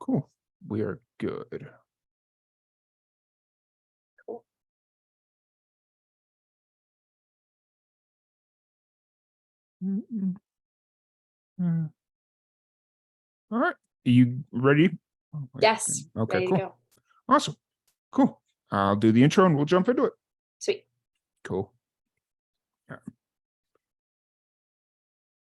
Cool. We are good. Cool. All right. Are you ready? Oh, Yes. Okay, Ready to cool. go. Awesome. Cool. I'll do the intro and we'll jump into it. Sweet. Cool. All right.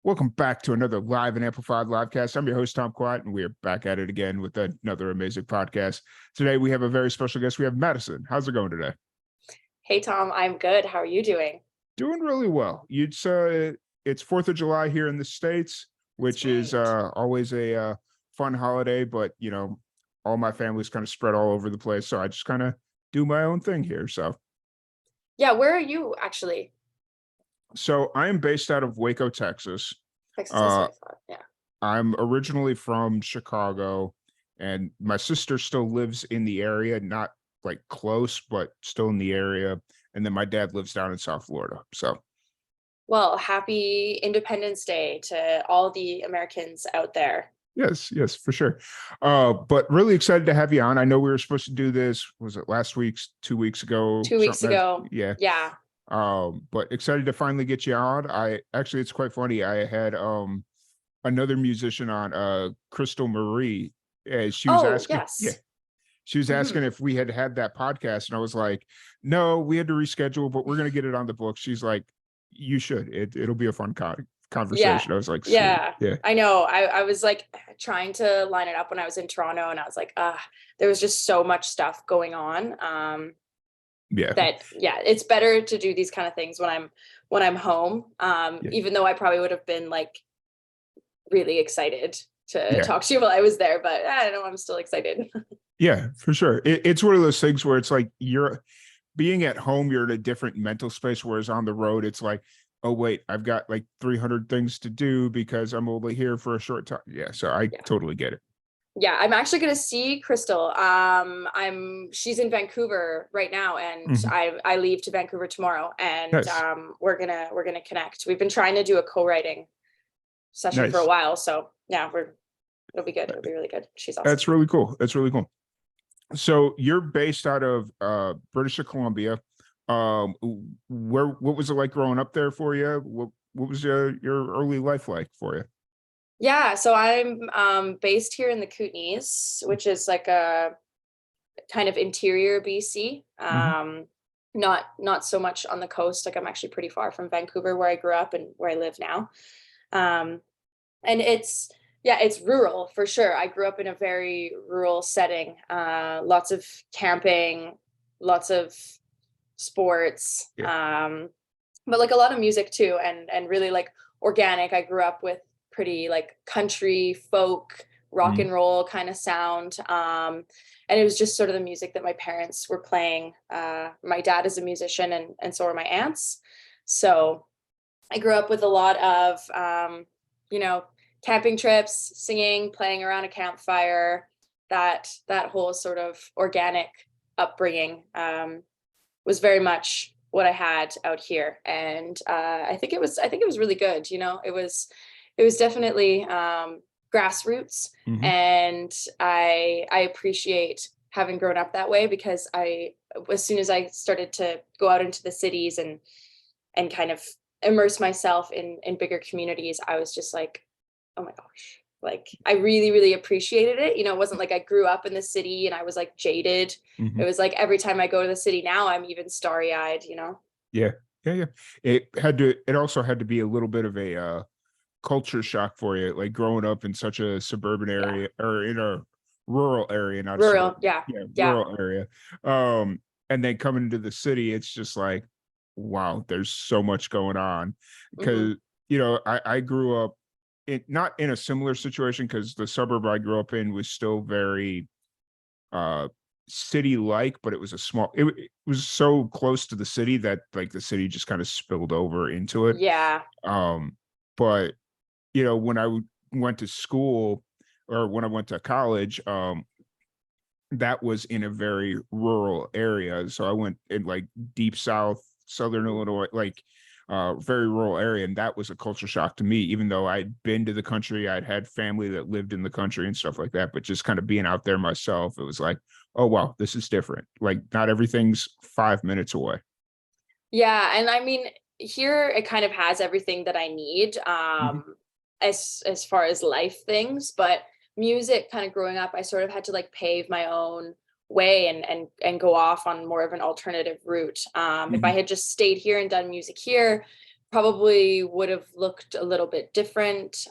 Welcome back to another live and amplified livecast. I'm your host, Tom Quiet, and we are back at it again with another amazing podcast. Today, we have a very special guest. We have Maddisun. How's it going today? Hey, Tom. I'm good. How are you doing? Doing really well. It's 4th of July here in the States, which is always a fun holiday, but all my family's kind of spread all over the place, so I just kind of do my own thing here. Yeah. Where are you actually? So I am based out of Waco, Texas. Texas. That's what I thought. Yeah. I'm originally from Chicago, and my sister still lives in the area, not like close, but still in the area. And then my dad lives down in South Florida. So, Well, happy Independence Day to all the Americans out there. yes, for sure. But really excited to have you on. I know we were supposed to do this, was it last week, 2 weeks ago? 2 weeks ago. Yeah. Yeah. But excited to finally get you on. It's quite funny. I had another musician on, Crystal Marie, as she was asking. Yes. Yeah. She was asking if we had that podcast, and I was like, no, we had to reschedule, but we're going to get it on the book. She's like, you should. It'll be a fun conversation. Yeah. I was like, sweet. Yeah. Yeah. I know. I was like trying to line it up when I was in Toronto, and I was like, there was just so much stuff going on. It's better to do these kind of things when I'm home. Even though I probably would have been like really excited to talk to you while I was there, but I don't know, I'm still excited. Yeah, for sure. It's one of those things where it's like you're being at home, you're in a different mental space, whereas on the road, it's like, oh, wait, I've got like 300 things to do because I'm only here for a short time. Yeah, so I totally get it. Yeah, I'm actually going to see Crystal. She's in Vancouver right now, and I leave to Vancouver tomorrow, and nice. We're gonna connect. We've been trying to do a co-writing session for a while, so yeah, it'll be good. It'll be really good. She's awesome. That's really cool. So you're based out of British Columbia. What was it like growing up there for you? What was your early life like for you? Yeah, so I'm based here in the Kootenays, which is like a kind of interior BC. Not so much on the coast. Like I'm actually pretty far from Vancouver, where I grew up and where I live now. And it's rural for sure. I grew up in a very rural setting. Lots of camping, lots of sports, but like a lot of music too, and really like organic. I grew up with pretty like country, folk, rock and roll kind of sound. And it was just sort of the music that my parents were playing. My dad is a musician, and so are my aunts. So I grew up with a lot of, camping trips, singing, playing around a campfire. That whole sort of organic upbringing was very much what I had out here. And I think it was really good. It was definitely grassroots, and I appreciate having grown up that way, because as soon as I started to go out into the cities and kind of immerse myself in bigger communities, I was just like, oh my gosh, like I really, really appreciated it. It wasn't like I grew up in the city and I was like jaded. It was like every time I go to the city now, I'm even starry-eyed. Yeah. It also had to be a little bit of a culture shock for you, like growing up in such a suburban area or in a rural area, not rural, rural area. And then coming into the city, it's just like, wow, there's so much going on. Because I grew up not in a similar situation, because the suburb I grew up in was still very city-like, but it was it was so close to the city that like the city just kind of spilled over into it. But when I went to school, or when I went to college, that was in a very rural area. So I went in like deep southern Illinois, like very rural area, and that was a culture shock to me, even though I'd been to the country, I'd had family that lived in the country and stuff like that, but just kind of being out there myself, it was like, oh wow, this is different. Like not everything's 5 minutes away. Yeah, and I mean, here it kind of has everything that I need, as far as life things, but music kind of growing up, I sort of had to like pave my own way and go off on more of an alternative route. If I had just stayed here and done music here, probably would have looked a little bit different.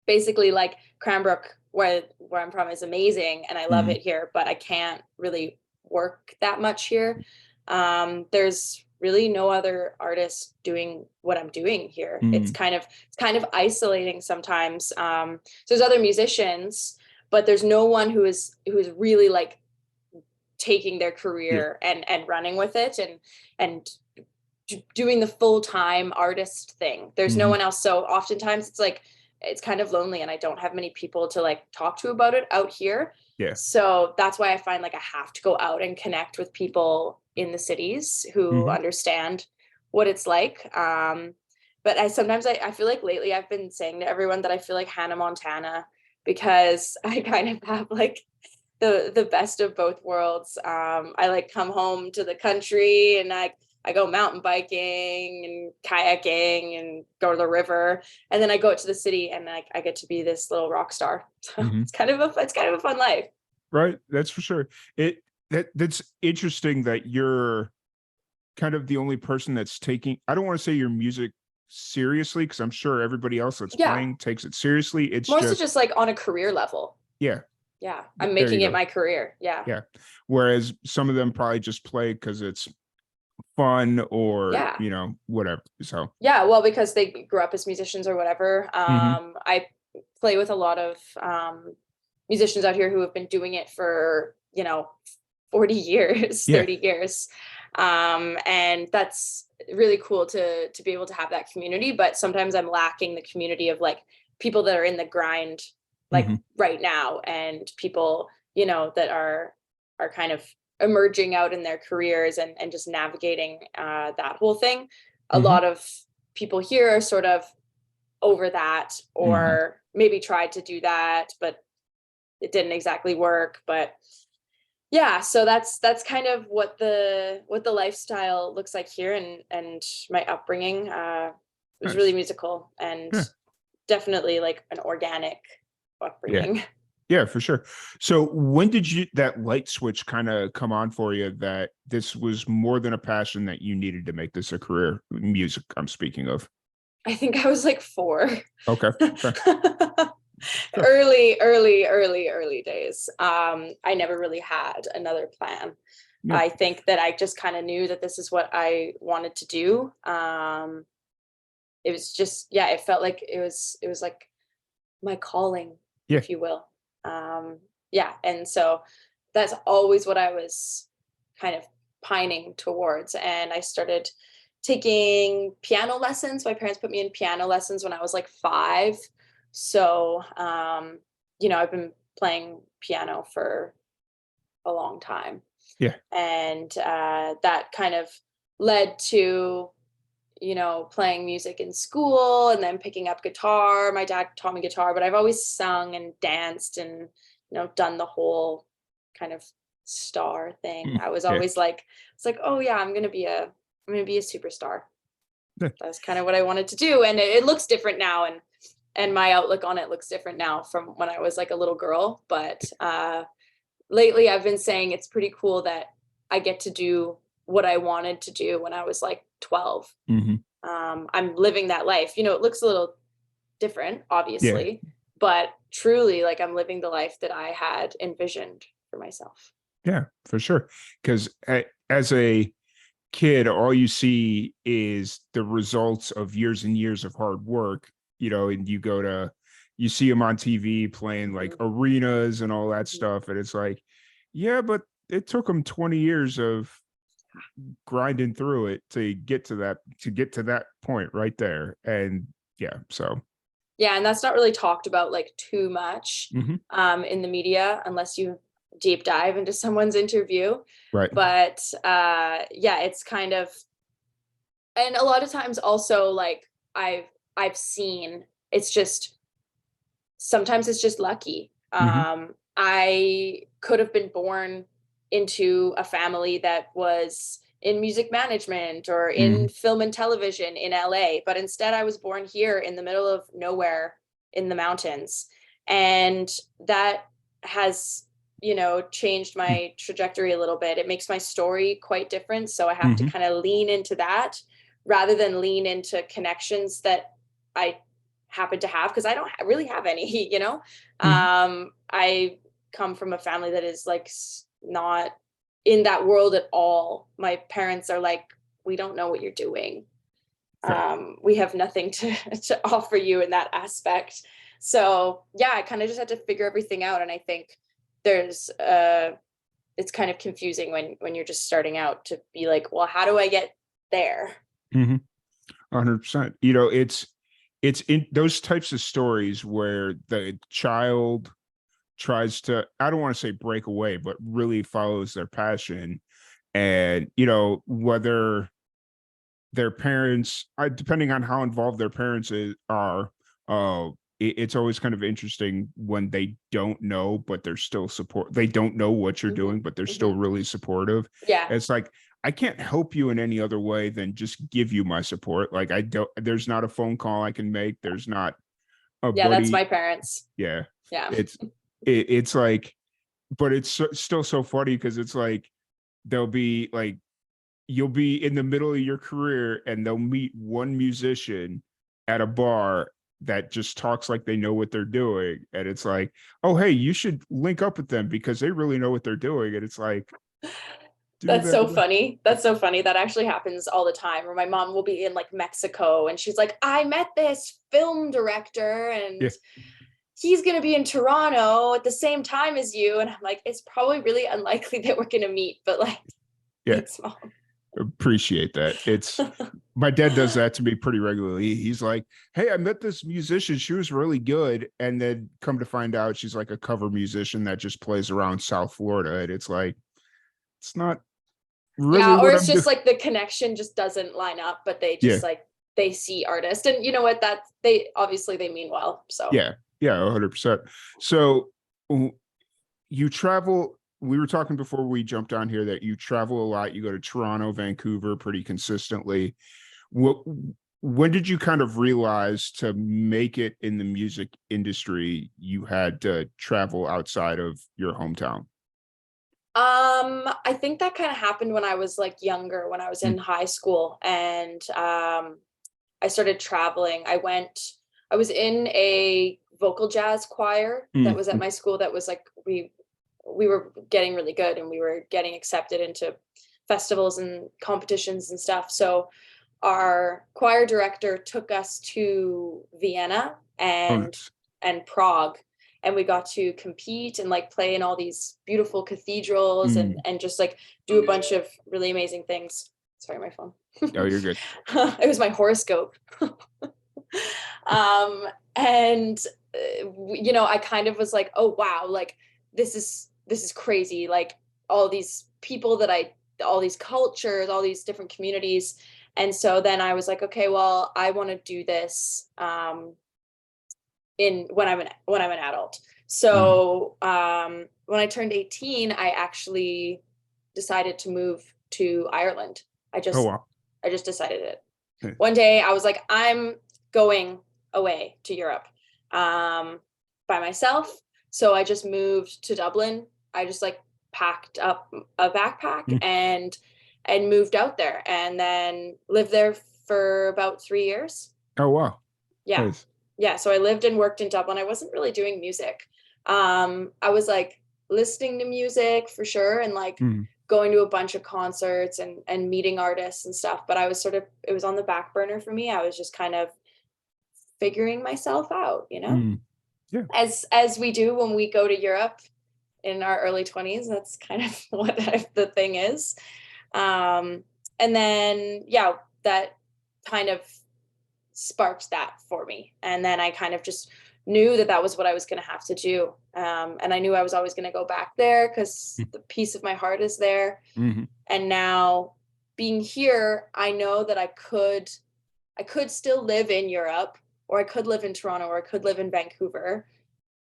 Basically like Cranbrook, where I'm from, is amazing and I love it here, but I can't really work that much here. There's really no other artist doing what I'm doing here. It's kind of isolating sometimes. So there's other musicians, but there's no one who is really like taking their career and running with it and doing the full-time artist thing. There's no one else. So oftentimes it's like, it's kind of lonely and I don't have many people to like talk to about it out here. Yeah. So that's why I find like I have to go out and connect with people in the cities who understand what it's like. But I feel like lately I've been saying to everyone that I feel like Hannah Montana, because I kind of have like the best of both worlds. I like come home to the country and I go mountain biking and kayaking and go to the river, and then I go to the city and I get to be this little rock star. So it's kind of a fun life. Right. That's for sure. That's interesting that you're kind of the only person that's taking, I don't want to say your music seriously, because I'm sure everybody else that's playing takes it seriously. It's more so just like on a career level. Yeah. Yeah. I'm making it my career. Yeah. Yeah. Whereas some of them probably just play because it's fun or whatever. So well, because they grew up as musicians or whatever. I play with a lot of musicians out here who have been doing it for 40 years, 30 years, and that's really cool to be able to have that community. But sometimes I'm lacking the community of like people that are in the grind like right now, and people that are kind of emerging out in their careers and just navigating that whole thing. A lot of people here are sort of over that, or maybe tried to do that, but it didn't exactly work. But yeah, so that's kind of what the lifestyle looks like here, and my upbringing was really musical and definitely like an organic upbringing. Yeah, for sure. So when did that light switch kind of come on for you that this was more than a passion, that you needed to make this a career? Music, I'm speaking of. I think I was like 4. Okay. Early days. I never really had another plan. Yeah. I think that I just kind of knew that this is what I wanted to do. It was just, it felt like it was like my calling, if you will. And so that's always what I was kind of pining towards. And I started taking piano lessons. My parents put me in piano lessons when I was like 5. So, I've been playing piano for a long time. Yeah. And that kind of led to, playing music in school and then picking up guitar. My dad taught me guitar, but I've always sung and danced and, done the whole kind of star thing. I was always like, it's like, oh yeah, I'm going to be a superstar. That's kind of what I wanted to do. And it looks different now. And my outlook on it looks different now from when I was like a little girl. But lately I've been saying it's pretty cool that I get to do what I wanted to do when I was like 12. I'm living that life. It looks a little different, obviously, but truly like I'm living the life that I had envisioned for myself. Yeah, for sure. Because as a kid, all you see is the results of years and years of hard work, and you see them on TV playing like arenas and all that stuff. And it's like, yeah, but it took them 20 years of grinding through it to get to that point right there. And and that's not really talked about like too much in the media, unless you deep dive into someone's interview. Right. But it's kind of And a lot of times also, like, I've seen, it's just, sometimes it's just lucky. I could have been born into a family that was in music management or in film and television in LA, but instead I was born here in the middle of nowhere in the mountains. And that has, changed my trajectory a little bit. It makes my story quite different. So I have to kind of lean into that rather than lean into connections that I happen to have, because I don't really have any. I come from a family that is like not in that world at all. My parents are like, we don't know what you're doing. We have nothing to offer you in that aspect. So yeah, I kind of just had to figure everything out. And I think there's it's kind of confusing when you're just starting out to be like, well, how do I get there? 100%. It's in those types of stories where the child tries to, I don't want to say break away, but really follows their passion. And, whether their parents, depending on how involved their parents are, it's always kind of interesting when they don't know, but they're still they don't know what you're doing, but they're still really supportive. Yeah. It's like, I can't help you in any other way than just give you my support. Like, there's not a phone call I can make. There's not a buddy. That's my parents. Yeah. Yeah. It's like, but it's still so funny because it's like, they'll be like, you'll be in the middle of your career and they'll meet one musician at a bar that just talks like they know what they're doing. And it's like, oh, hey, you should link up with them because they really know what they're doing. And it's like, that's so funny. That's so funny. That actually happens all the time. Or my mom will be in like Mexico and she's like, I met this film director and he's going to be in Toronto at the same time as you. And I'm like, it's probably really unlikely that we're going to meet, but like, thanks, Mom. Appreciate that. It's my dad does that to me pretty regularly. He's like, hey, I met this musician, she was really good, and then come to find out she's like a cover musician that just plays around South Florida. And it's like, it's not really or it's just like the connection just doesn't line up, but they just like, they see artists, and you know what, that they obviously they mean well. So 100%. So you travel. We were talking before we jumped on here that you travel a lot. You go to Toronto, Vancouver pretty consistently. When did you kind of realize to make it in the music industry, you had to travel outside of your hometown? I think that kind of happened when I was like younger, when I was in high school, and I started traveling. I was in a vocal jazz choir that was at my school. That was like, we were getting really good and we were getting accepted into festivals and competitions and stuff. So our choir director took us to Vienna and Prague, and we got to compete and like play in all these beautiful cathedrals and just like do a bunch of really amazing things. Sorry, my phone. Oh, you're good. It was my horoscope. And I kind of was like, oh wow, like this is crazy. Like all these people all these cultures, all these different communities. And so then I was like, okay, well, I want to do this when I'm an adult. So when I turned 18, I actually decided to move to Ireland. I just decided it. Okay. One day I was like, I'm going away to Europe by myself. So I just moved to Dublin. I just like packed up a backpack and moved out there, and then lived there for about 3 years. Oh, wow. Yeah. Nice. Yeah. So I lived and worked in Dublin. I wasn't really doing music. I was like listening to music for sure, and like going to a bunch of concerts and meeting artists and stuff. But I was it was on the back burner for me. I was just kind of figuring myself out, Yeah. As we do when we go to Europe in our early 20s. That's kind of what the thing is. And then, that kind of sparked that for me. And then I kind of just knew that was what I was going to have to do. And I knew I was always going to go back there because the piece of my heart is there. And now being here, I know that I could still live in Europe, or I could live in Toronto, or I could live in Vancouver,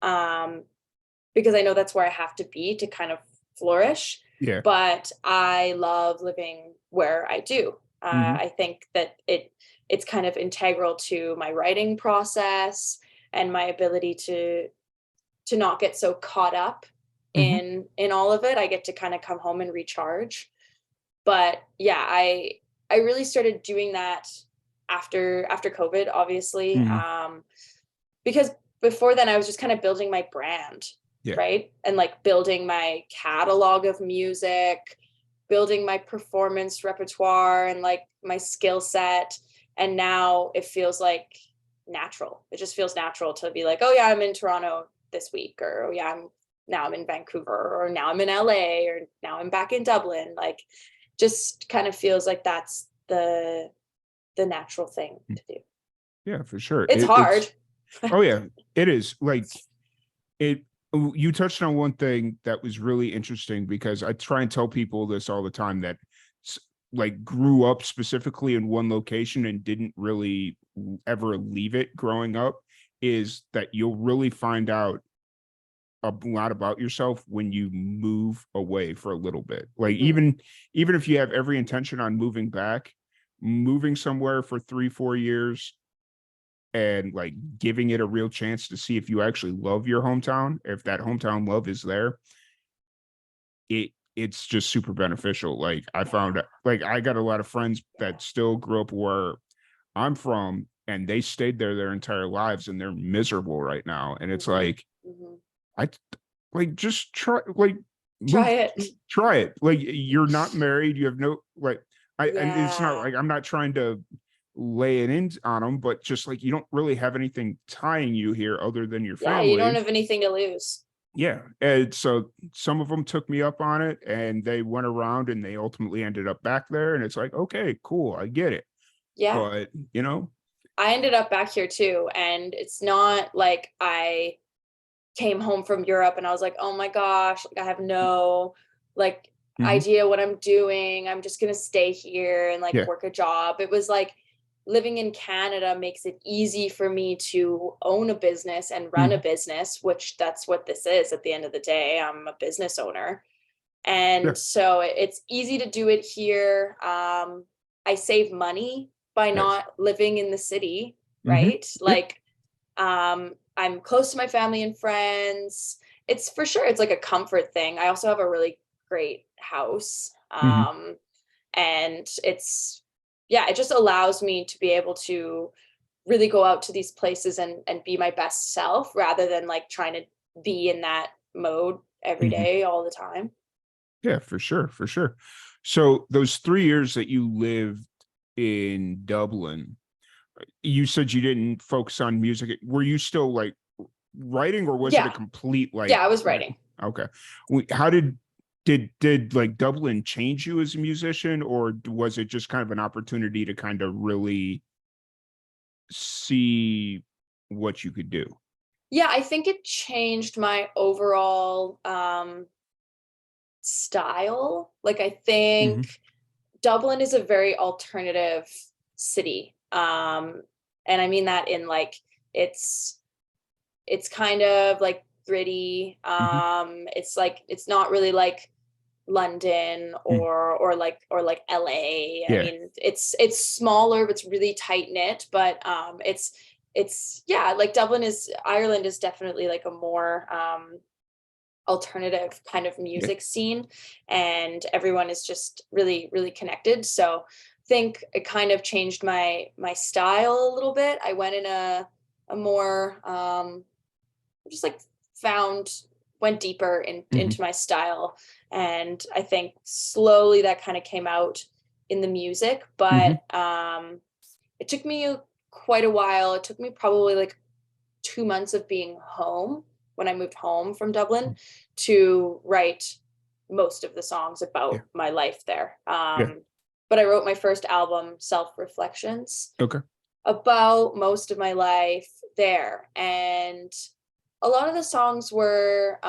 because I know that's where I have to be to kind of flourish. Yeah. But I love living where I do. I think that it's kind of integral to my writing process and my ability to not get so caught up in all of it. I get to kind of come home and recharge. But yeah, I really started doing that after COVID, obviously, because before then I was just kind of building my brand, right, and like building my catalog of music, building my performance repertoire and like my skill set. And now it feels like natural. It just feels natural to be like, oh yeah, I'm in Toronto this week, or oh yeah, I'm in Vancouver, or now I'm in LA, or now I'm back in Dublin. Like, just kind of feels like that's the natural thing to do. Yeah, for sure. It's hard. Oh yeah, it is. Like, you touched on one thing that was really interesting, because I try and tell people this all the time, that like grew up specifically in one location and didn't really ever leave it growing up, is that you'll really find out a lot about yourself when you move away for a little bit. Like, even if you have every intention on moving back, moving somewhere for 3-4 years and like giving it a real chance to see if you actually love your hometown, if that hometown love is there, it's just super beneficial. Like, I found, like, I got a lot of friends that still grew up where I'm from, and they stayed there their entire lives, and they're miserable right now. And it's like, I like, just try, like, try it. Try it. Like, you're not married, you have no, like, and it's not like I'm not trying to lay it in on them, but just like, you don't really have anything tying you here other than your family. You don't have anything to lose. Yeah. And so some of them took me up on it, and they went around and they ultimately ended up back there. And it's like, okay, cool, I get it. Yeah. But, you know, I ended up back here too. And it's not like I came home from Europe and I was like, oh my gosh, like, I have no like idea what I'm doing. I'm just going to stay here and like work a job. It was like, living in Canada makes it easy for me to own a business and run a business, which that's what this is at the end of the day. I'm a business owner. And so it's easy to do it here. I save money by not living in the city, right? Like, I'm close to my family and friends. It's for sure, it's like a comfort thing. I also have a really great house. And it's, it just allows me to be able to really go out to these places and be my best self, rather than like trying to be in that mode every day, all the time. Yeah, for sure. For sure. So those 3 years that you lived in Dublin, you said you didn't focus on music. Were you still like writing, or was it a complete like? Yeah, I was writing. Okay. How did like Dublin change you as a musician, or was it just kind of an opportunity to kind of really see what you could do? Yeah, I think it changed my overall style. Like, I think Dublin is a very alternative city. And I mean that in like, it's kind of like gritty. It's like, it's not really like London or like LA. I mean, it's smaller, but it's really tight knit. But it's like Ireland is definitely like a more alternative kind of music scene, and everyone is just really, really connected. So I think it kind of changed my style a little bit. I went in a more just like went deeper into my style, and I think slowly that kind of came out in the music. But it took me quite a while. It took me probably like 2 months of being home when I moved home from Dublin to write most of the songs about my life there. But I wrote my first album, Self Reflections, about most of my life there. And a lot of the songs were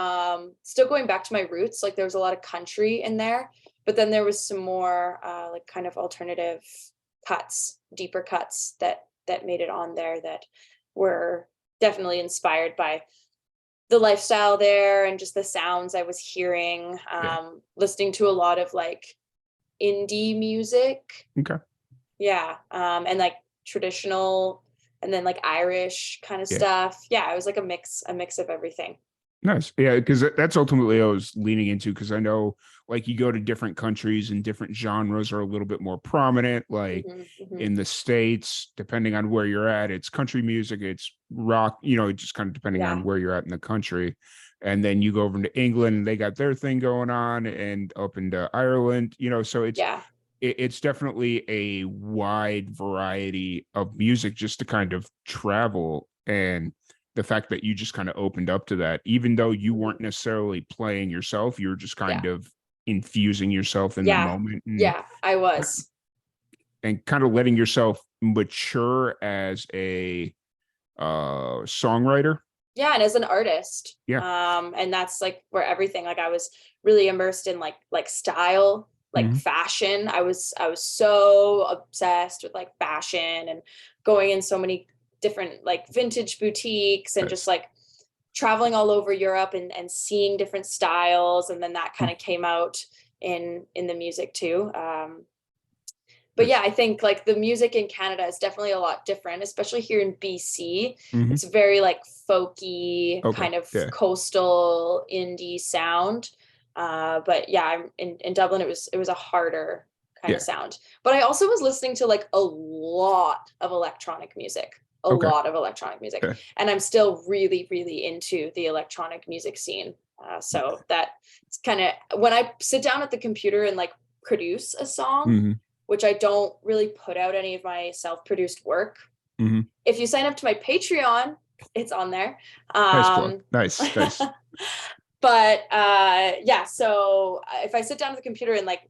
still going back to my roots. Like, there was a lot of country in there, But then there was some more like kind of alternative cuts, deeper cuts that made it on there that were definitely inspired by the lifestyle there and just the sounds I was hearing. Listening to a lot of like indie music. Okay. Yeah. And like traditional and then like Irish kind of stuff. Yeah, it was like a mix of everything. Nice. Yeah, because that's ultimately what I was leaning into, because I know like you go to different countries and different genres are a little bit more prominent. Like in the States, depending on where you're at, it's country music, it's rock, just kind of depending on where you're at in the country. And then you go over to England and they got their thing going on, and up into Ireland, so it's definitely a wide variety of music just to kind of travel. And the fact that you just kind of opened up to that, even though you weren't necessarily playing yourself, you were just kind of infusing yourself in the moment. And, I was. And kind of letting yourself mature as a songwriter. Yeah, and as an artist. And that's like where everything, like I was really immersed in like style, like fashion. I was so obsessed with like fashion and going in so many different like vintage boutiques and just like traveling all over Europe and seeing different styles. And then that kind of came out in the music too. But yeah, I think like the music in Canada is definitely a lot different, especially here in BC. It's very like folky, kind of coastal indie sound. But yeah, in Dublin, it was a harder kind of sound. But I also was listening to like a lot of electronic music. Lot of electronic music. And I'm still really, really into the electronic music scene. So that's kind of, when I sit down at the computer and like produce a song, which I don't really put out any of my self-produced work. If you sign up to my Patreon, it's on there. Nice. But yeah, so if I sit down at the computer and like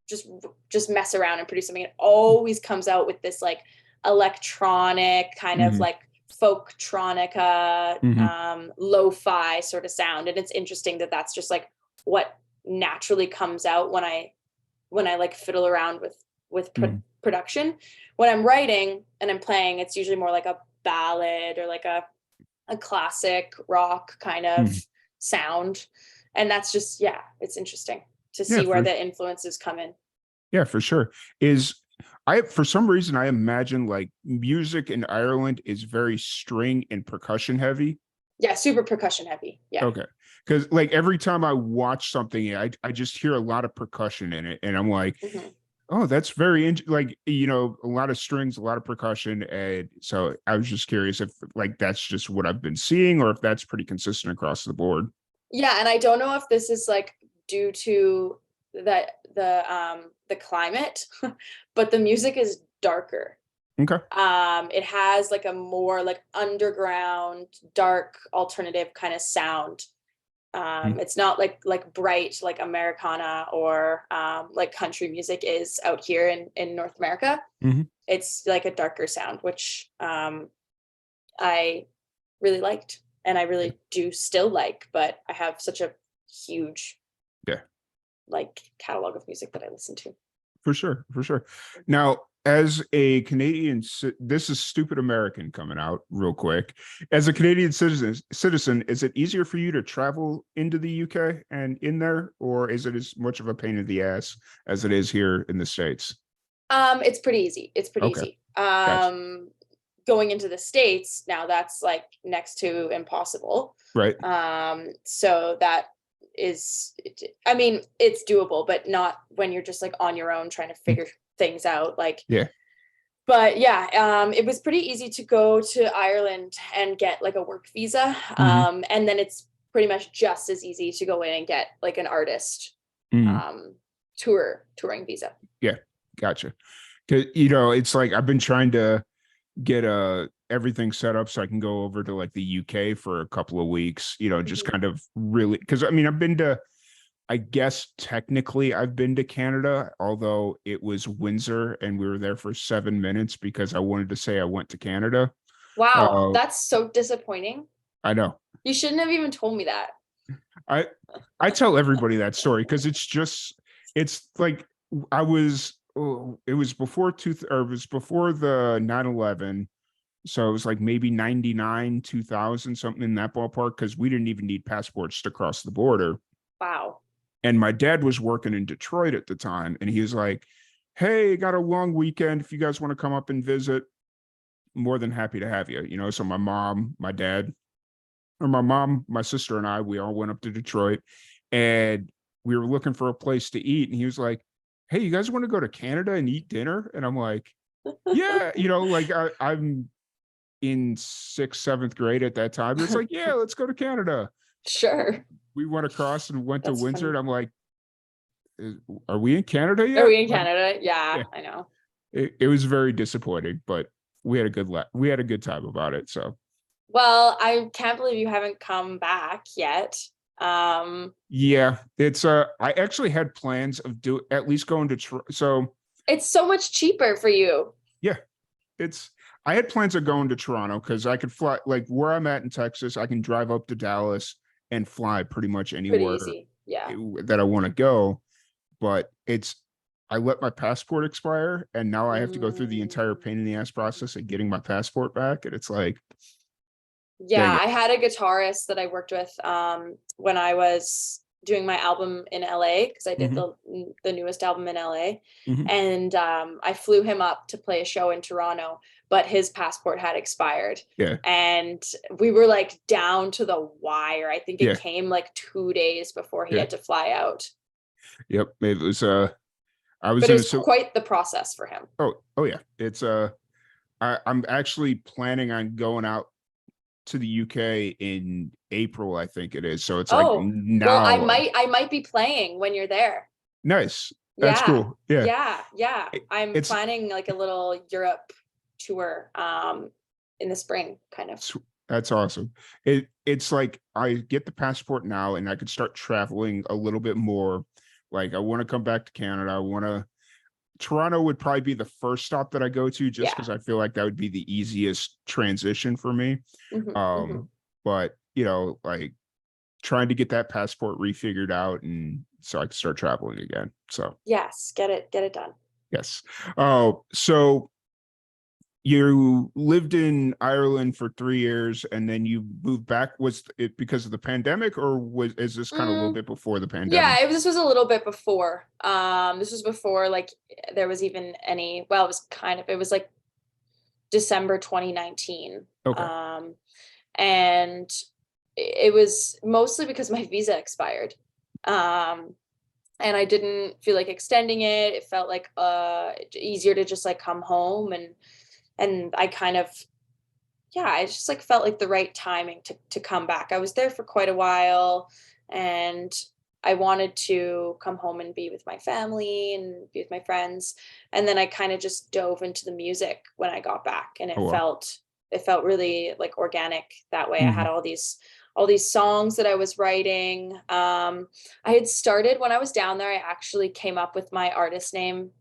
just mess around and produce something, it always comes out with this like electronic kind of like folktronica, lo-fi sort of sound. And it's interesting that that's just like what naturally comes out when I like fiddle around with production. When I'm writing and I'm playing, it's usually more like a ballad or like a classic rock kind of sound. And that's just, it's interesting to see where the influences come in. Yeah, for sure. For some reason, I imagine like music in Ireland is very string and percussion heavy. Yeah, super percussion heavy. Yeah. Okay. Because like every time I watch something, I just hear a lot of percussion in it. And I'm like, oh, that's very, like, a lot of strings, a lot of percussion. And so I was just curious if like that's just what I've been seeing or if that's pretty consistent across the board. Yeah. And I don't know if this is like due to the climate, but the music is darker. Okay. It has like a more like underground, dark, alternative kind of sound. It's not like bright like Americana or like country music is out here in North America. It's like a darker sound, which I really liked and I really do still like, but I have such a huge like catalog of music that I listen to. For sure. Now, as a Canadian, this is Stupid American coming out real quick. As a Canadian citizen, is it easier for you to travel into the UK and in there, or is it as much of a pain in the ass as it is here in the States? It's pretty easy. Gotcha. Going into the States now, that's like next to impossible. Right. So that is, I mean, it's doable, but not when you're just like on your own trying to figure things out. Like, but it was pretty easy to go to Ireland and get like a work visa. And then it's pretty much just as easy to go in and get like an artist touring visa. Yeah, gotcha. 'Cause, it's like I've been trying to get everything set up so I can go over to like the UK for a couple of weeks, just kind of really, because I mean I guess technically I've been to Canada, although it was Windsor and we were there for 7 minutes because I wanted to say I went to Canada. Wow, that's so disappointing. I know. You shouldn't have even told me that. I tell everybody that story because it's It's like I was. It was before it was before the 9/11. So it was like maybe 99, 2000, something in that ballpark, because we didn't even need passports to cross the border. Wow. And my dad was working in Detroit at the time, and he was like, "Hey, got a long weekend. If you guys want to come up and visit, more than happy to have you." So my mom, my dad, or my mom, my sister, and I, we all went up to Detroit, and we were looking for a place to eat. And he was like, "Hey, you guys want to go to Canada and eat dinner?" And I'm like, "Yeah," like I'm in sixth, seventh grade at that time. It's like, "Yeah, let's go to Canada." Sure. We went across and went to That's Windsor, funny. and I'm like, "Are we in Canada Are yet?" we in Canada? Yeah, Yeah, I know. it was very disappointing, but we had a we had a good time about it. So Well, I can't believe you haven't come back yet. yeah, it's I actually had plans of at least going to so It's so much cheaper for you. yeah, it's I had plans of going to Toronto because I could fly, like where I'm at in Texas, I can drive up to Dallas and fly pretty much Pretty anywhere easy. Yeah. that I want to go. But I let my passport expire, and now I have to go through the entire Mm. pain in the ass process of getting my passport back. And it's like, dang Yeah, it. I had a guitarist that I worked with when I was doing my album in LA, because I did Hmm. the newest album in LA. Hmm. And I flew him up to play a show in Toronto, but his passport had expired. Yeah. And we were like down to the wire. I think it Yeah. came like 2 days before he Yeah. had to fly out. Yep. It was I was But it in a was quite the process for him. oh yeah. It's I'm actually planning on going out to the UK in April, I think it is. So it's like Oh, well, I now. might be playing when you're there. Nice. That's Yeah, cool. Yeah. yeah. I'm It's planning like a little Europe tour in the spring, kind of. that's awesome. It's like I get the passport now and I could start traveling a little bit more. Like I want to come back to Canada. I want to Toronto would probably be the first stop that I go to, just Yeah. because I feel like that would be the easiest transition for me. Hmm. But like trying to get that passport refigured out and so I can start traveling again. So Yes, get it done. yes. Oh, so you lived in Ireland for 3 years and then you moved back. Was it because of the pandemic, or is this kind of a little Mm, bit before the pandemic? yeah, this was a little bit before. This was before like there was even any, well, it was like December 2019. Okay. And it was mostly because my visa expired. Um, and I didn't feel like extending it. It felt like easier to just like come home, and I kind of, yeah, I just like felt like the right timing to come back. I was there for quite a while, and I wanted to come home and be with my family and be with my friends. And then I kind of just dove into the music when I got back, and Oh well. it felt really like organic that way. I Hmm. had all these songs that I was writing. I had started when I was down there. I actually came up with my artist name,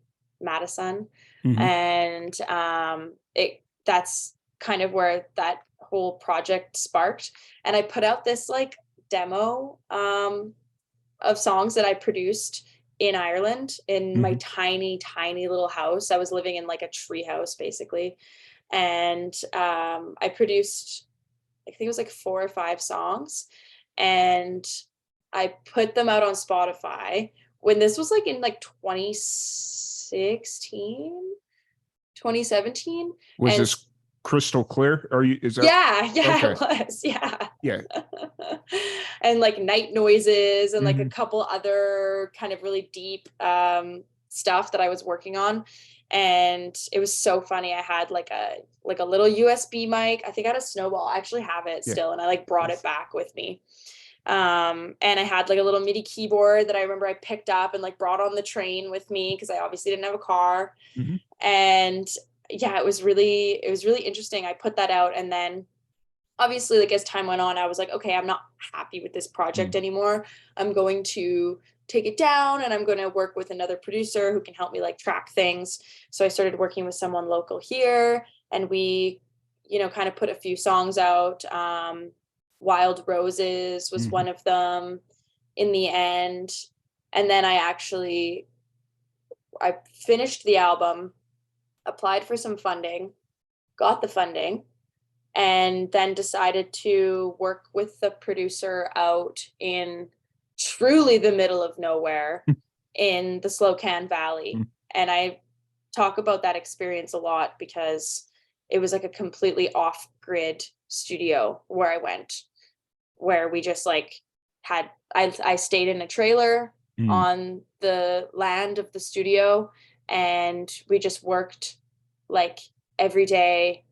Maddisun, Hmm. and it that's kind of where that whole project sparked. And I put out this like demo of songs that I produced in Ireland in my Hmm. tiny, tiny little house. I was living in like a tree house basically. And I produced, I think it was like 4 or 5 songs. And I put them out on Spotify when this was like in like 2016, 2017. Was And this crystal clear? Is that yeah, okay? it was. Yeah. Yeah. And like night noises and like a Hmm. couple other kind of really deep stuff that I was working on. And it was so funny. I had like a little USB mic. I think I had a Snowball. I actually have it Yeah. still, and I like brought it Nice. back with me. And I had like a little MIDI keyboard that I remember I picked up and like brought on the train with me because I obviously didn't have a car. Hmm. And yeah, it was really interesting. I put that out, and then obviously like as time went on, I was like, okay, I'm not happy with this project anymore. I'm going to take it down, and I'm going to work with another producer who can help me like track things. So I started working with someone local here, and we, kind of put a few songs out. Wild Roses was Hmm. one of them. In the end, And then I finished the album, applied for some funding, got the funding, and then decided to work with the producer out in truly the middle of nowhere in the Slocan Valley. And I talk about that experience a lot because it was like a completely off-grid studio where I went, where we just like I stayed in a trailer on the land of the studio, and we just worked like every day.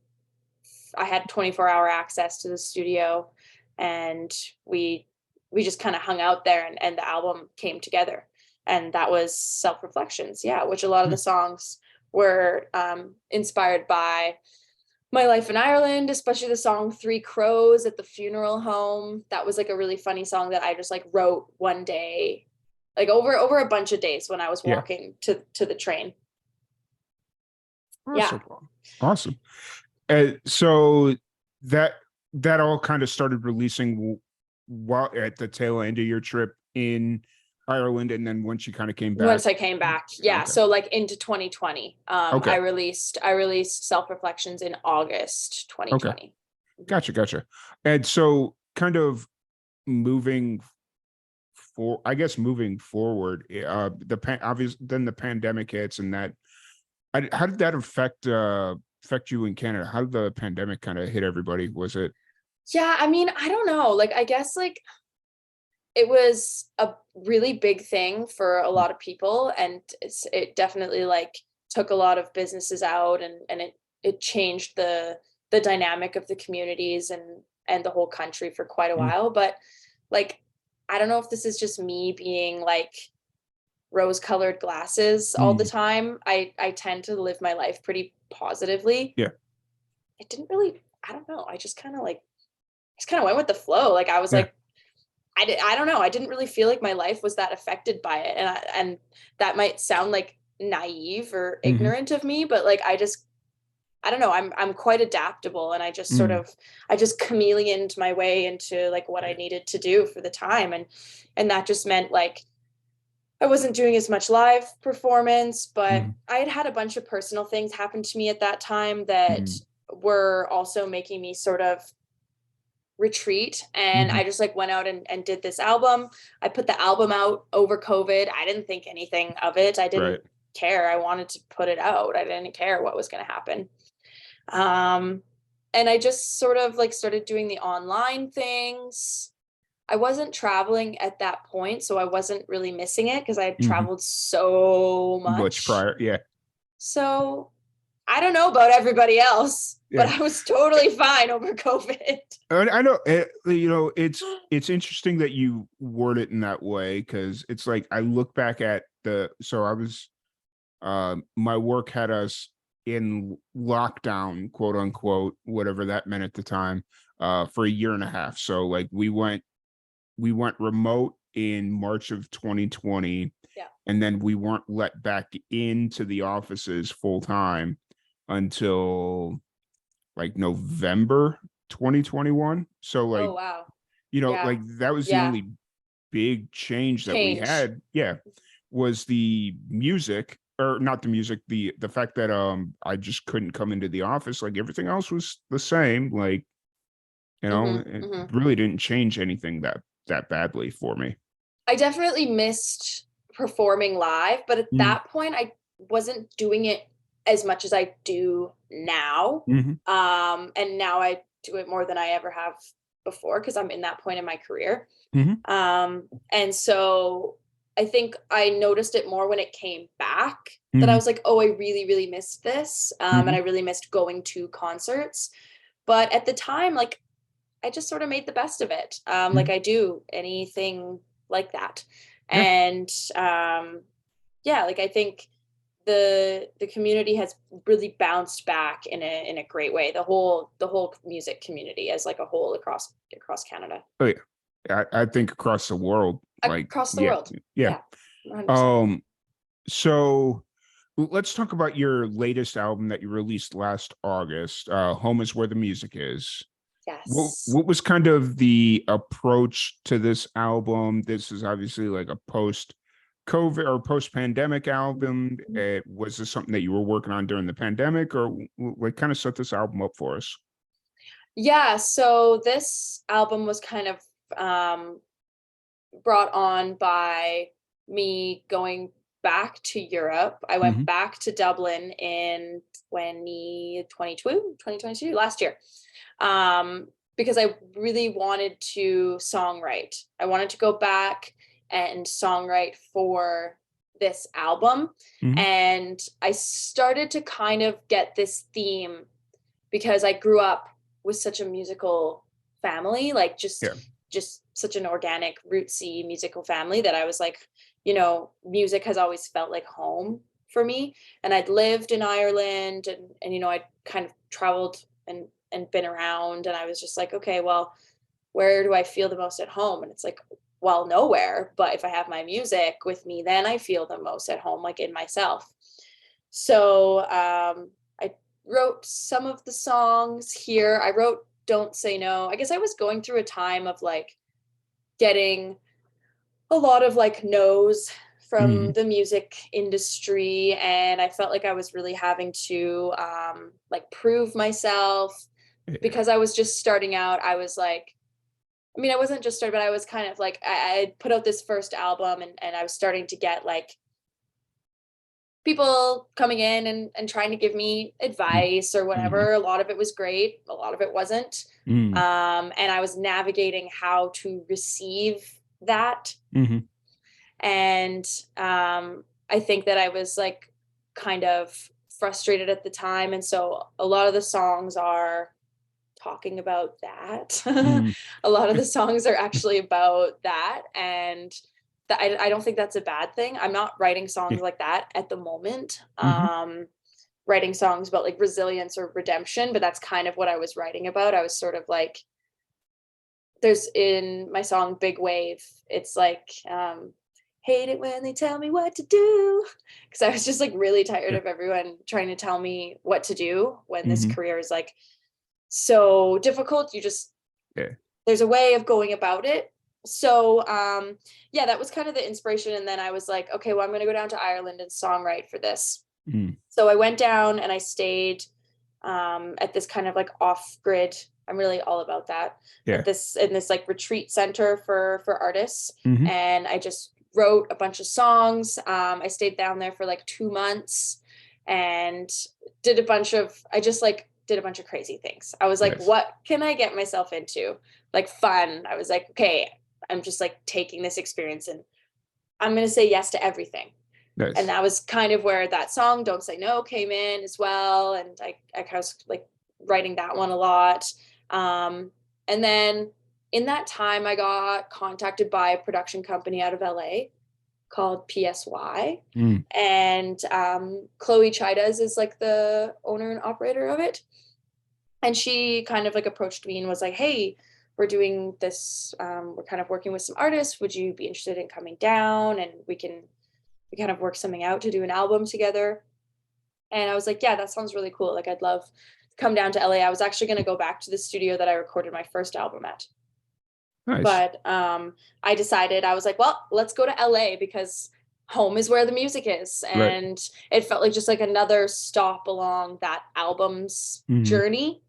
I had 24-hour access to the studio, and we just kind of hung out there, and the album came together. And that was Self-Reflections, which a lot of the songs were inspired by my life in Ireland, especially the song Three Crows at the Funeral Home. That was like a really funny song that I just like wrote one day, like over a bunch of days when I was walking to the train. Awesome. Awesome. So that all kind of started releasing while at the tail end of your trip in Ireland, and then once you kind of came back. Once I came back, so like into 2020, I released Self-Reflections in August 2020. Gotcha. And so kind of moving forward, then the pandemic hits, and that, how did that affect you in Canada? How did the pandemic kind of hit everybody? Was it? Yeah, I mean, I don't know. Like, I guess like it was a really big thing for a lot of people, and it definitely like took a lot of businesses out, and it changed the dynamic of the communities and the whole country for quite a while. But like, I don't know if this is just me being like rose-colored glasses all the time. I tend to live my life pretty positively. It didn't really, I don't know. I just kind of went with the flow. Like I was like, I don't know. I didn't really feel like my life was that affected by it. And that might sound like naive or ignorant of me, but like, I don't know. I'm quite adaptable, and I just sort of, I just chameleoned my way into like what I needed to do for the time. And that just meant like, I wasn't doing as much live performance, but I had a bunch of personal things happen to me at that time that were also making me sort of retreat. And I just like went out and did this album. I put the album out over COVID. I didn't think anything of it. I didn't care. I wanted to put it out. I didn't care what was going to happen. And I just sort of like started doing the online things. I wasn't traveling at that point, so I wasn't really missing it because I had traveled so much prior. So I don't know about everybody else, but I was totally fine over COVID. I know, it's interesting that you word it in that way, because it's like I look back at my work had us in lockdown, quote unquote, whatever that meant at the time, for a year and a half. So like we went remote in March of 2020, and then we weren't let back into the offices full time until like November 2021. So like, like that was the only big change that we had. Was the music, or not the music, the fact that I just couldn't come into the office. Like everything else was the same. Like, it really didn't change anything that badly for me. I definitely missed performing live, but at that point I wasn't doing it as much as I do now. And now I do it more than I ever have before, because I'm in that point in my career. And so I think I noticed it more when it came back, that I was like, oh, I really, really missed this. And I really missed going to concerts. But at the time, like, I just sort of made the best of it. Like I do anything like that. And like I think the community has really bounced back in a great way. The whole music community as like a whole across Canada. Oh yeah. I think across the world. Like across the world. Yeah. 100%. So let's talk about your latest album that you released last August. Home is Where the Music Is. Yes. What was kind of the approach to this album? This is obviously like a post COVID or post-pandemic album? Was this something that you were working on during the pandemic, or like kind of set this album up for us? Yeah, so this album was kind of brought on by me going back to Europe. I went back to Dublin in 2022, last year, because I really wanted to songwrite. I wanted to go back and songwrite for this album. And I started to kind of get this theme because I grew up with such a musical family, like just such an organic, rootsy musical family that I was like, you know, music has always felt like home for me. And I'd lived in Ireland and you know, I'd kind of traveled and been around, and I was just like, okay, well, where do I feel the most at home? And it's like, well, nowhere. But if I have my music with me, then I feel the most at home, like in myself. So I wrote some of the songs here. I wrote Don't Say No. I guess I was going through a time of like getting a lot of like no's from the music industry, and I felt like I was really having to like prove myself because I was just starting out. I was like, I mean, I wasn't just starting, but I was kind of like, I put out this first album and I was starting to get like people coming in and trying to give me advice or whatever. A lot of it was great. A lot of it wasn't. And I was navigating how to receive that. And I think that I was like kind of frustrated at the time. And so a lot of the songs are talking about that. A lot of the songs are actually about that. And I don't think that's a bad thing. I'm not writing songs like that at the moment. Writing songs about like resilience or redemption, but that's kind of what I was writing about. I was sort of like, there's in my song Big Wave, it's like, hate it when they tell me what to do. Because I was just like really tired of everyone trying to tell me what to do when this career is like so difficult. You just, there's a way of going about it. So yeah, that was kind of the inspiration. And then I was like, okay, well, I'm going to go down to Ireland and songwrite for this. So I went down and I stayed at this kind of like off-grid, I'm really all about that, in this like retreat center for artists. And I just wrote a bunch of songs. I stayed down there for like 2 months and did a bunch of crazy things. I was like, what can I get myself into? Like fun. I was like, okay, I'm just like taking this experience and I'm going to say yes to everything. And that was kind of where that song Don't Say No came in as well. And I kind of was like writing that one a lot. And then in that time, I got contacted by a production company out of LA called PSY. And Chloe Chidas is like the owner and operator of it. And she kind of like approached me and was like, hey, we're doing this, we're kind of working with some artists. Would you be interested in coming down and we kind of work something out to do an album together? And I was like, yeah, that sounds really cool. Like, I'd love to come down to LA. I was actually going to go back to the studio that I recorded my first album at. Nice. But I decided, I was like, well, let's go to LA because home is where the music is. And it felt like just like another stop along that album's journey.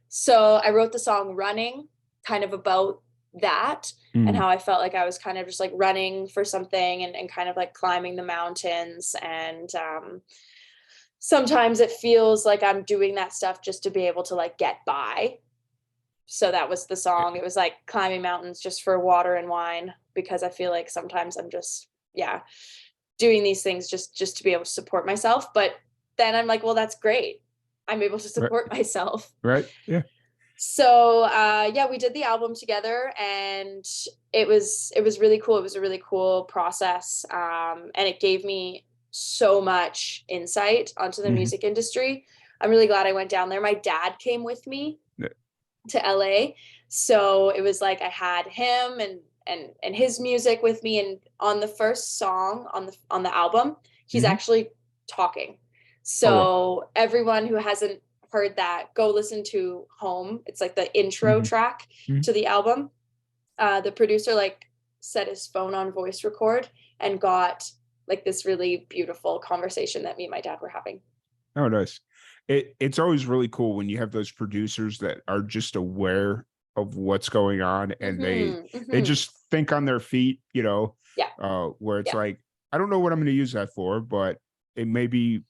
So I wrote the song Running, kind of about that and how I felt like I was kind of just like running for something and kind of like climbing the mountains. And sometimes it feels like I'm doing that stuff just to be able to like get by. So that was the song. It was like climbing mountains just for water and wine, because I feel like sometimes I'm just, doing these things just to be able to support myself. But then I'm like, well, that's great. I'm able to support myself. Yeah. So we did the album together and it was really cool. It was a really cool process. And it gave me so much insight onto the music industry. I'm really glad I went down there. My dad came with me to LA. So it was like I had him and his music with me. And on the first song on the album, he's actually talking. So everyone who hasn't heard that, go listen to Home. It's like the intro track to the album. The producer like set his phone on voice record and got like this really beautiful conversation that me and my dad were having. Oh, nice. It's always really cool when you have those producers that are just aware of what's going on, and they just think on their feet, Yeah. Where it's Yeah. like, I don't know what I'm going to use that for, but it may be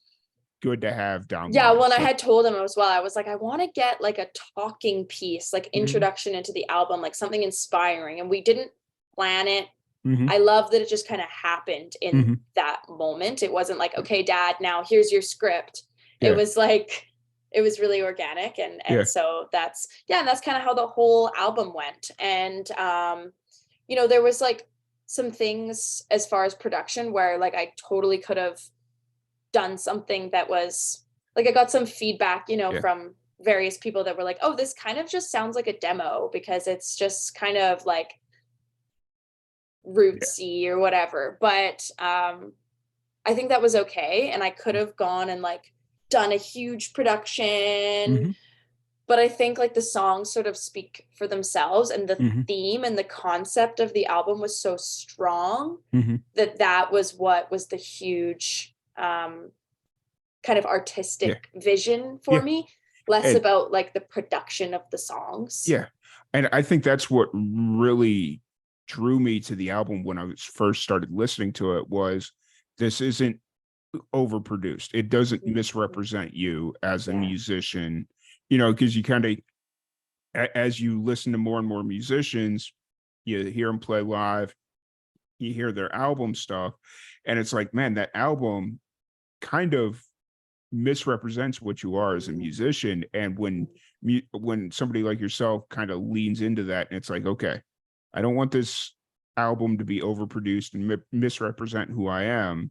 good to have down the Yeah, line. when I had told him as well, I was like, I want to get like a talking piece, like introduction into the album, like something inspiring. And we didn't plan it. I love that it just kind of happened in that moment. It wasn't like, okay, Dad, now here's your script. Yeah. It was like, it was really organic. And so that's kind of how the whole album went. And, there was like some things as far as production where like I totally could have done something that was like, I got some feedback, from various people that were like, oh, this kind of just sounds like a demo because it's just kind of like rootsy or whatever. But I think that was okay. And I could have gone and like done a huge production. But I think like the songs sort of speak for themselves, and the theme and the concept of the album was so strong that was what was the huge kind of artistic vision for me, less about like the production of the songs. Yeah. And I think that's what really drew me to the album when I was first started listening to it, was this isn't overproduced. It doesn't misrepresent you as a musician, because you kind of, as you listen to more and more musicians, you hear them play live, you hear their album stuff, and it's like, man, that album kind of misrepresents what you are as a musician. And when somebody like yourself kind of leans into that, and it's like, okay, I don't want this album to be overproduced and misrepresent who I am,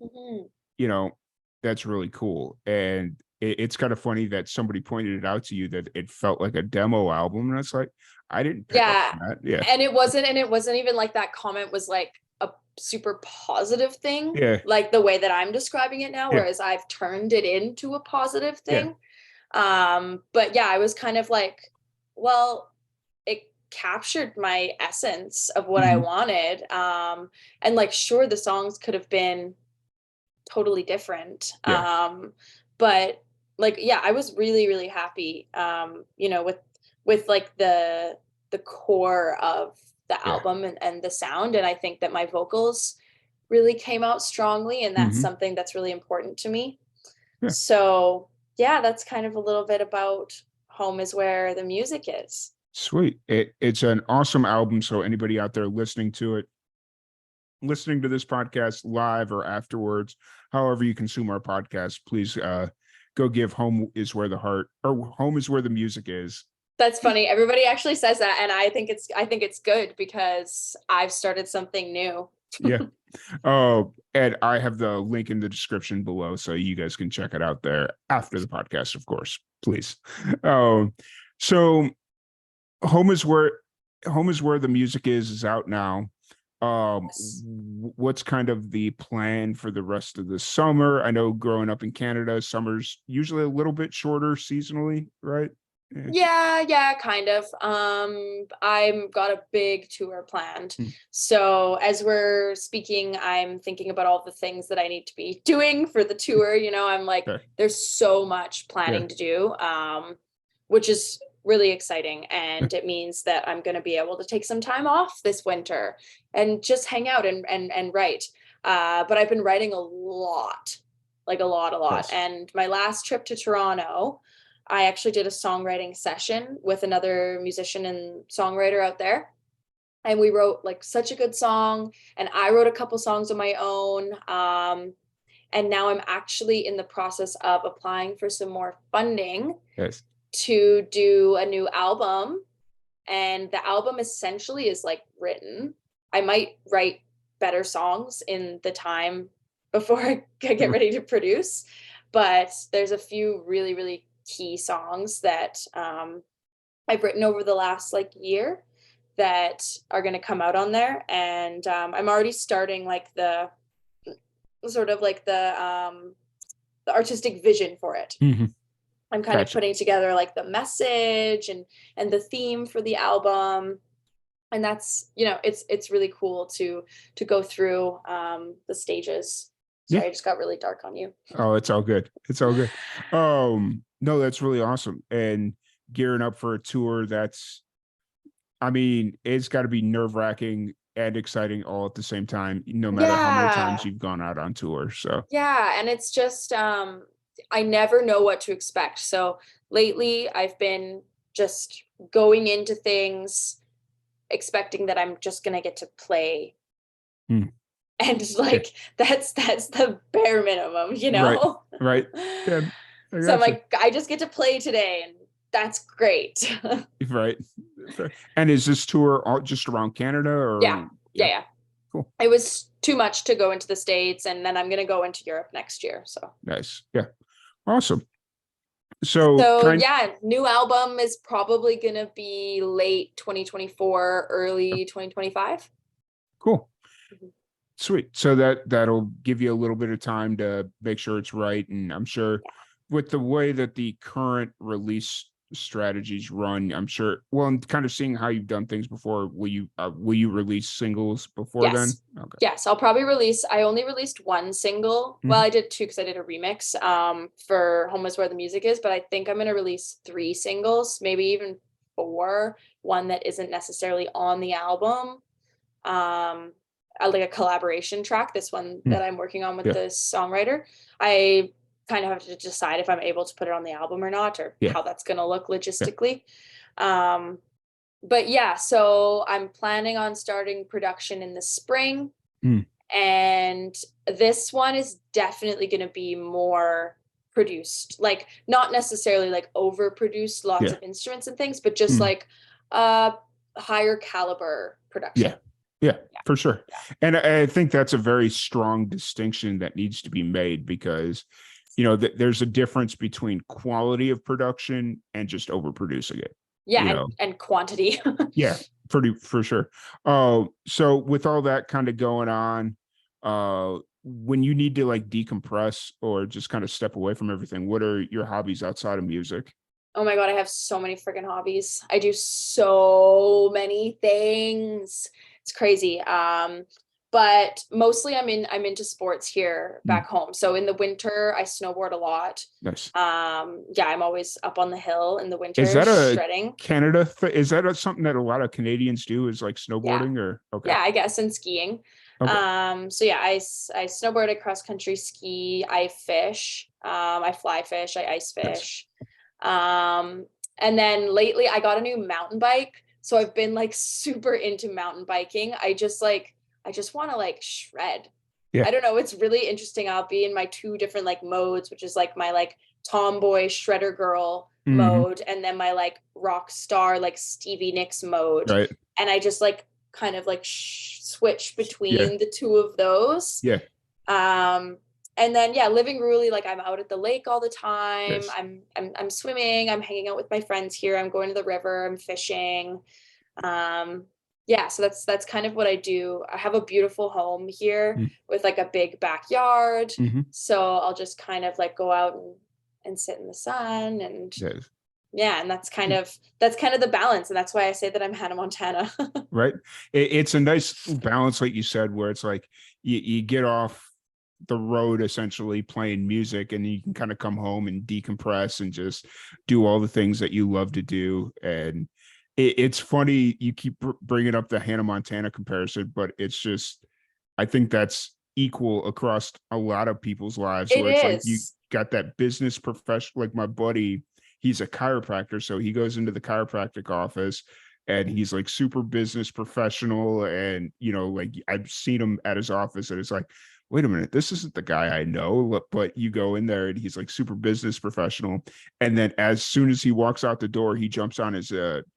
that's really cool. And it's kind of funny that somebody pointed it out to you that it felt like a demo album, and it's like, I didn't pick up on that. Yeah. And it wasn't even like that comment was like a super positive thing, like the way that I'm describing it now, whereas I've turned it into a positive thing. But I was kind of like, well, it captured my essence of what I wanted. And like, sure, the songs could have been totally different. But like, I was really, really happy, with like the core of the album and the sound. And I think that my vocals really came out strongly, and that's something that's really important to me. So that's kind of a little bit about Home Is Where the Music Is. Sweet. It's an awesome album. So anybody out there listening to this podcast live or afterwards, however you consume our podcast, please go give Home Is Where the Heart, or Home Is Where the Music Is. That's funny. Everybody actually says that, and I think it's good because I've started something new. Oh, and I have the link in the description below, so you guys can check it out there after the podcast, of course, please. So Home Is Where the Music is out now. What's kind of the plan for the rest of the summer? I know growing up in Canada, summer's usually a little bit shorter seasonally, right? Yeah, kind of. I've got a big tour planned. So as we're speaking, I'm thinking about all the things that I need to be doing for the tour. I'm like, there's so much planning to do, which is really exciting. And it means that I'm going to be able to take some time off this winter and just hang out and write. But I've been writing a lot, like a lot. Yes. And my last trip to Toronto, I actually did a songwriting session with another musician and songwriter out there. And we wrote like such a good song. And I wrote a couple songs of my own. And now I'm actually in the process of applying for some more funding to do a new album. And the album essentially is like written. I might write better songs in the time before I get ready to produce. But there's a few really, really key songs that I've written over the last like year that are going to come out on there. And I'm already starting like the sort of like the artistic vision for it. I'm kind of putting together like the message and the theme for the album. And that's, it's really cool to go through the stages. Yeah. Sorry, I just got really dark on you. Oh, it's all good. It's all good. No, that's really awesome. And gearing up for a tour that's, I mean, it's got to be nerve-wracking and exciting all at the same time, no matter how many times Yeah. you've gone out on tour. So Yeah, and it's just I never know what to expect. So lately I've been just going into things expecting that I'm just gonna get to play. mm, And yeah, like that's the bare minimum, you right, know? right. Yeah, I So I'm gotcha. like, I just get to play today and that's great. Right. And is this tour all just around Canada Yeah. or Yeah, yeah, yeah. cool. It was too much to go into the States, and then I'm gonna go into Europe next year. So Nice. Yeah. Awesome. So so kind yeah, new album is probably gonna be late 2024, early 2025. cool. Mhm. Sweet. So that'll give you a little bit of time to make sure it's right. And I'm sure with the way that the current release strategies run, I'm sure. Well, and kind of seeing how you've done things before, will you release singles before then? Yes. Okay. Yes, I only released one single. Well, Mhm. I did two because I did a remix for Home is Where the Music Is, but I think I'm gonna release three singles, maybe even four, one that isn't necessarily on the album. Um like a collaboration track, this one Mm. that I'm working on with Yeah. this songwriter. I kind of have to decide if I'm able to put it on the album or not, or Yeah. how that's gonna look Yeah. logistically. Um but yeah, so I'm planning on starting production in the spring, Mm. and this one is definitely going to be more produced, like not necessarily like overproduced, lots Yeah. of instruments and things, but just Mm. like higher caliber production. Yeah. Yeah. Yeah, For sure. yeah, And I think that's a very strong distinction that needs to be made because, there's a difference between quality of production and just overproducing it. yeah, You and know, quantity. yeah, pretty for sure. So with all that kind of going on, when you need to like decompress or just kind of step away from everything, what are your hobbies outside of music? Oh my God, I have so many freaking hobbies. I do so many things. It's crazy. But mostly I'm into sports here Mm, back home. So in the winter, I snowboard a lot. nice. Yeah, I'm always up on the hill in the Is winter that a shredding. is that something that a lot of Canadians do is like Yeah. snowboarding or okay. Yeah, I guess, and skiing. Okay. So yeah, I snowboard, I cross country ski, I fish, I fly fish, I ice Nice. fish. Um, and then lately I got a new mountain bike. So I've been like super into mountain biking. I just want to like shred. Yeah. I don't know. It's really interesting. I'll be in my two different like modes, which is like my like tomboy shredder girl Hmm. mode, and then my like rock star, like Stevie Nicks mode. Right. And I just like kind of like switch Yeah. between the two of those. Yeah. Um, and then yeah, living rurally, like I'm out at the lake all the time. Nice. I'm swimming, I'm hanging out with my friends here, I'm going to the river, I'm fishing. Um, yeah, so that's kind of what I do. I have a beautiful home here with like a big backyard. Mm-hmm. So I'll just kind of like go out and sit in the sun, and Yes. yeah, and that's kind of the balance. And that's why I say that I'm Hannah Montana. Right. It's a nice balance, like you said, where it's like you get off the road essentially playing music and you can kind of come home and decompress and just do all the things that you love to do. And it's funny you keep bringing up the Hannah Montana comparison, but it's just I think that's equal across a lot of people's lives It where it's like you is. got that business profession. Like my buddy, he's a chiropractor, so he goes into the chiropractic office and he's like super business professional. And like I've seen him at his office and it's like, wait a minute, this isn't the guy I know. But you go in there and he's like super business professional. And then as soon as he walks out the door, he jumps on his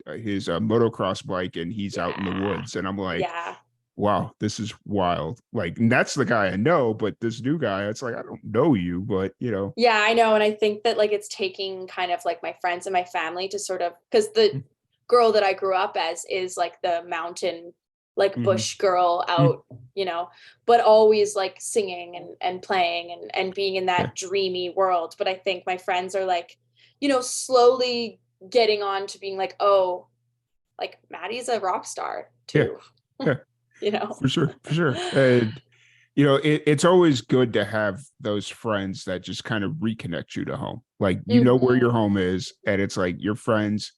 motocross bike and he's out in the Yeah. woods. And I'm like, Yeah. wow, this is wild. Like, and that's the guy I know, but this new guy, it's like, I don't know you, but Yeah, I know. And I think that like it's taking kind of like my friends and my family to sort of, because the girl that I grew up as is like the mountain, like mm-hmm. bush girl out, but always like singing and playing and being in Yeah. that dreamy world. But I think my friends are like, slowly getting on to being like, oh, like Maddie's a rock star Yeah. too. Yeah. You know, For sure. And it's always good to have those friends that just kind of reconnect you to home. Like, where your home is, and it's like your friends,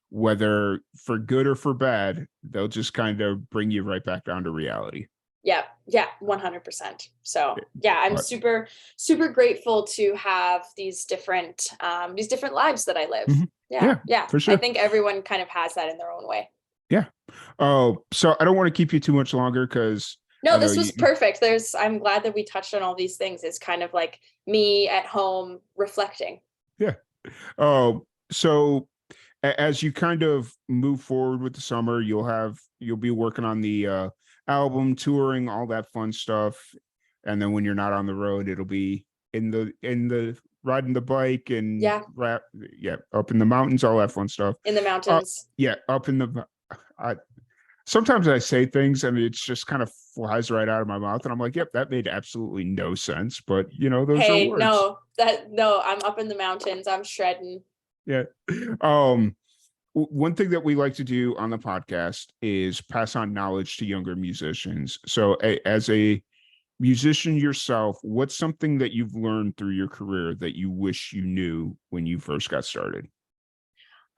whether for good or for bad, they'll just kind of bring you right back down to reality. Yeah, 100%. So yeah, I'm But super, super grateful to have these different lives that I live. yeah, Yeah. for I sure. think everyone kind of has that in their own way. Yeah. Oh, so I don't want to keep you too much longer because No, I know this was perfect. I'm glad that we touched on all these things. It's kind of like me at home reflecting. Yeah. So as you kind of move forward with the summer, you'll be working on the album, touring, all that fun stuff. And then when you're not on the road, it'll be in the riding the bike and Yeah, up in the mountains, all that fun stuff. in the mountains. Yeah, up in the I, sometimes I say things and it's just kind of flies right out of my mouth, and I'm like, yep, that made absolutely no sense. But those are Hey, words. no, I'm up in the mountains. I'm shredding. Yeah. One thing that we like to do on the podcast is pass on knowledge to younger musicians. So, as a musician yourself, what's something that you've learned through your career that you wish you knew when you first got started?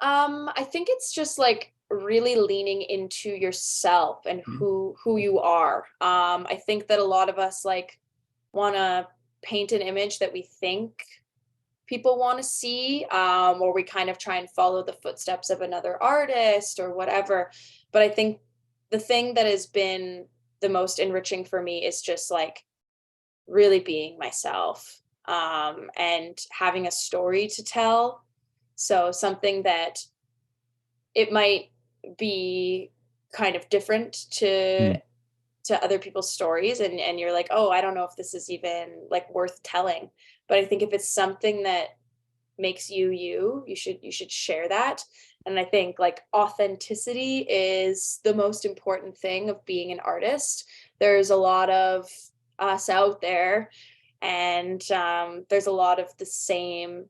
I think it's just like really leaning into yourself and Mhm. who you are. I think that a lot of us like want to paint an image that we think people want to see, or we kind of try and follow the footsteps of another artist or whatever. But I think the thing that has been the most enriching for me is just like really being myself, and having a story to tell. So something that it might be kind of different to Mm, other people's stories, and you're like, oh, I don't know if this is even like worth telling. But I think if it's something that makes you should share that. And I think like authenticity is the most important thing of being an artist. There's a lot of us out there, and there's a lot of the same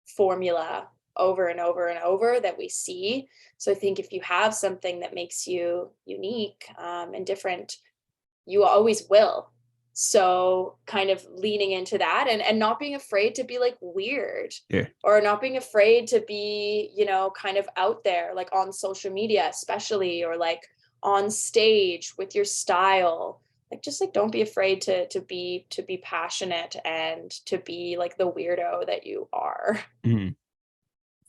formula over and over and over that we see. So I think if you have something that makes you unique, and different, you always will. So kind of leaning into that, and not being afraid to be like weird, yeah. or not being afraid to be, kind of out there, like on social media, especially, or like on stage with your style. Like just like don't be afraid to be passionate and to be like the weirdo that you are. Mhm.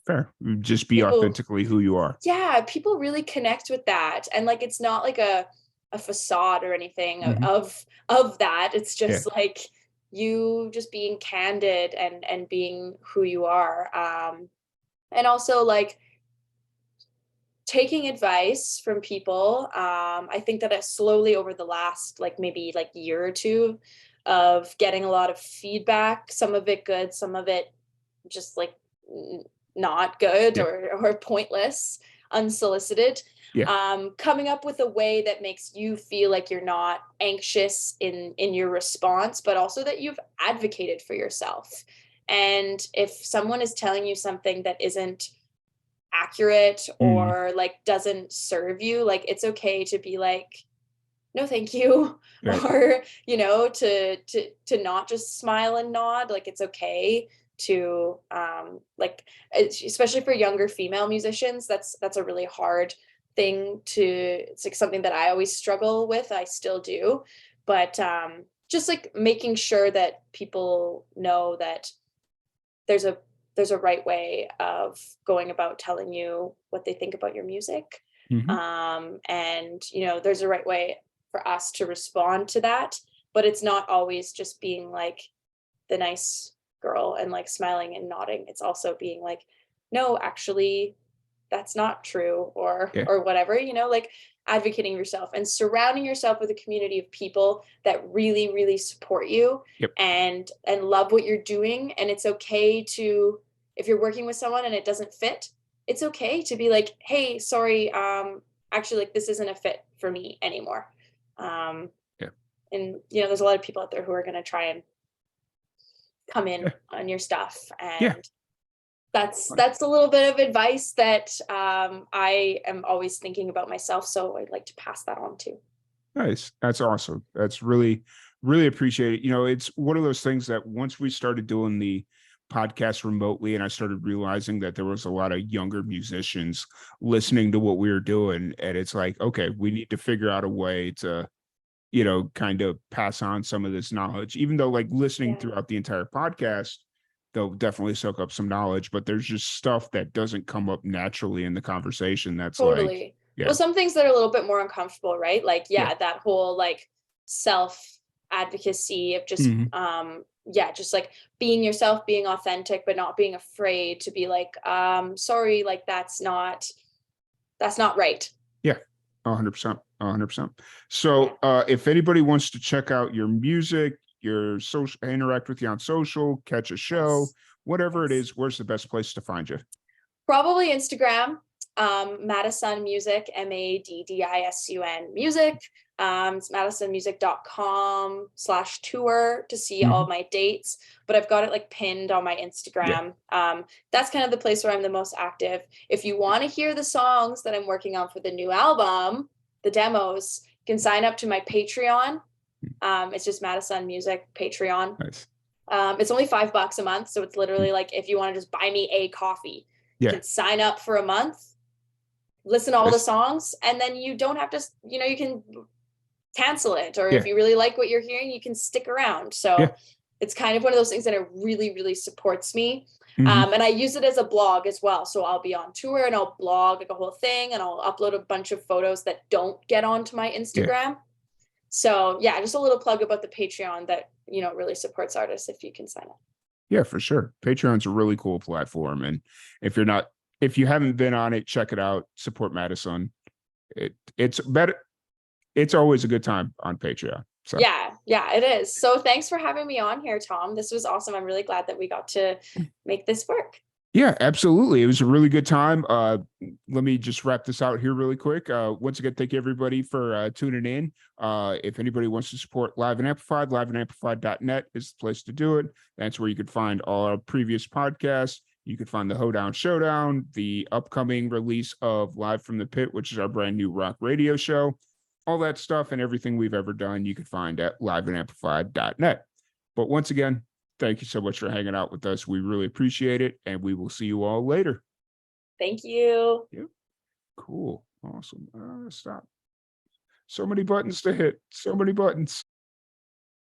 Fair. Just be People authentically who you are. Yeah, people really connect with that. And like it's not like a facade or anything of Mhm. of that. It's Yeah. just like you just being candid and being who you are. And also like taking advice from people. I think that slowly over the last like maybe like year or two of getting a lot of feedback, some of it good, some of it just like not good, Yeah. or pointless, unsolicited. Yeah. Coming up with a way that makes you feel like you're not anxious in your response, but also that you've advocated for yourself. And if someone is telling you something that isn't accurate Mhm. or like doesn't serve you, like it's okay to be like, no thank you. Right. Or to not just smile and nod. Like it's okay to like especially for younger female musicians, that's a really hard thing to it's like something that I always struggle with. I still do. But just like making sure that people know that there's a there's a right way of going about telling you what they think about your music. Mhm. And there's a right way for us to respond to that, but it's not always just being like the nice girl and like smiling and nodding. It's also being like, no, actually, that's not true, Yeah. or whatever, like advocating yourself and surrounding yourself with a community of people that really, really support you Yep. and love what you're doing. And it's okay to, if you're working with someone and it doesn't fit, it's okay to be like, hey, sorry, actually, like this isn't a fit for me anymore. Um, Yeah. and there's a lot of people out there who are going to try and come in Yeah. on your stuff, Yeah. and that's a little bit of advice that I am always thinking about myself. So I'd like to pass that on too. Nice. That's awesome. That's really, really appreciate it. It's one of those things that once we started doing the podcast remotely and I started realizing that there was a lot of younger musicians listening to what we were doing. And it's like, okay, we need to figure out a way to, kind of pass on some of this knowledge, even though like listening throughout the entire podcast, they'll definitely soak up some knowledge, but there's just stuff that doesn't come up naturally in the conversation. That's totally. Well, some things that are a little bit more uncomfortable, right? Like, that whole like self advocacy of just, just like being yourself, being authentic, but not being afraid to be like, sorry, like that's not right. Yeah, 100%. 100%. So if anybody wants to check out your music, your social, interact with you on social, catch a show, whatever it is, where's the best place to find you? Probably Instagram, Maddisun Music, Maddisun Music. It's maddisunmusic.com/tour to see all my dates, but I've got it like pinned on my Instagram. That's kind of the place where I'm the most active. If you want to hear the songs that I'm working on for the new album, the demos, you can sign up to my Patreon. It's just Maddisun Music Patreon. Nice. It's only $5 a month, so it's literally like if you want to just buy me a coffee, you can sign up for a month, listen to all the songs, and then you don't have to, you can cancel it, or if you really like what you're hearing, you can stick around. So it's kind of one of those things that it really, really supports me. And I use it as a blog as well. So I'll be on tour and I'll blog like a whole thing, and I'll upload a bunch of photos that don't get onto my Instagram. So just a little plug about the Patreon that, really supports artists if you can sign up. Yeah, for sure. Patreon's a really cool platform. And if you haven't been on it, check it out. Support Maddisun. It's better. It's always a good time on Patreon. So yeah, it is. So thanks for having me on here, Tom. This was awesome. I'm really glad that we got to make this work. Yeah, absolutely. It was a really good time. Let me just wrap this out here really quick. Once again, thank you everybody for tuning in. If anybody wants to support Live and Amplified, liveandamplified.net is the place to do it. That's where you could find all our previous podcasts. You could find the Hoedown Showdown, the upcoming release of Live from the Pit, which is our brand new rock radio show. All that stuff and everything we've ever done, you can find at liveandamplified.net. But once again, thank you so much for hanging out with us. We really appreciate it, and we will see you all later. Thank you. Yep. Cool. Awesome. Stop. So many buttons to hit. So many buttons.